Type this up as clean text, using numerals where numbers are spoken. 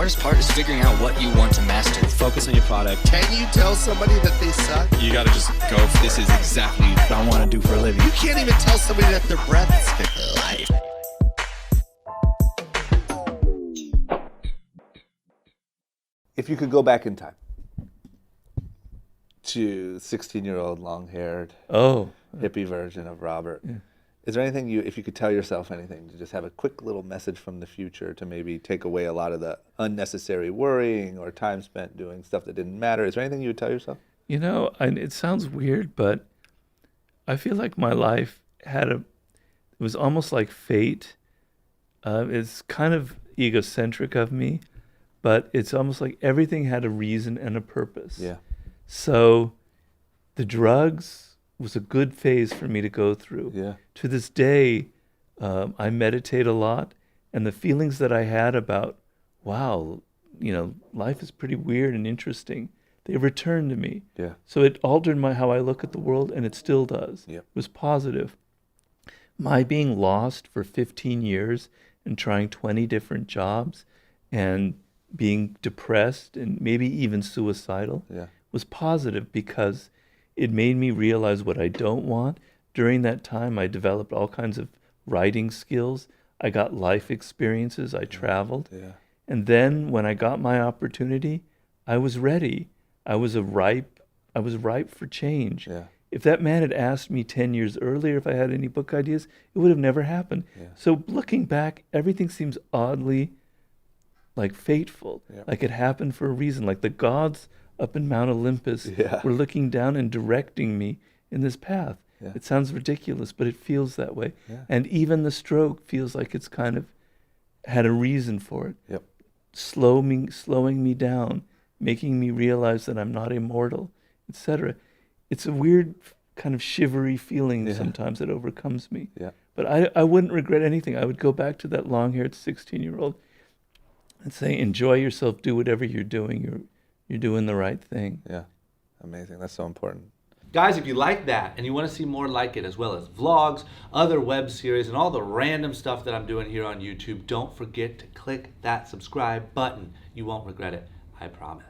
hardest part is figuring out what you want to master. Focus on your product. Can you tell somebody that they suck? You gotta just go, this is exactly what I wanna do for a living. You can't even tell somebody that their breath is fit life. If you could go back in time to 16-year-old long-haired hippie version of Robert, is there anything if you could tell yourself anything, to just have a quick little message from the future to maybe take away a lot of the unnecessary worrying or time spent doing stuff that didn't matter? Is there anything you would tell yourself? You know, it sounds weird, but I feel like my life it was almost like fate. It's kind of egocentric of me, but it's almost like everything had a reason and a purpose. Yeah. So the drugs was a good phase for me to go through. Yeah. To this day, I meditate a lot, and the feelings that I had about, wow, life is pretty weird and interesting, they returned to me. Yeah. So it altered how I look at the world, and it still does. Yep. It was positive. My being lost for 15 years and trying 20 different jobs and being depressed and maybe even suicidal was positive, because it made me realize what I don't want. During that time, I developed all kinds of writing skills. I got life experiences. I traveled. Yeah. And then when I got my opportunity, I was ready. I was ripe for change. Yeah. If that man had asked me 10 years earlier if I had any book ideas, it would have never happened. Yeah. So looking back, everything seems oddly like fateful, like it happened for a reason, like the gods up in Mount Olympus were looking down and directing me in this path. Yeah. It sounds ridiculous, but it feels that way. Yeah. And even the stroke feels like it's kind of had a reason for it. Yep. Slowing me down, making me realize that I'm not immortal, etc. It's a weird kind of shivery feeling sometimes that overcomes me. Yeah. But I wouldn't regret anything. I would go back to that long-haired 16-year-old and say, enjoy yourself, do whatever you're doing. You're doing the right thing. Yeah. Amazing. That's so important. Guys, if you like that and you want to see more like it, as well as vlogs, other web series, and all the random stuff that I'm doing here on YouTube, don't forget to click that subscribe button. You won't regret it, I promise.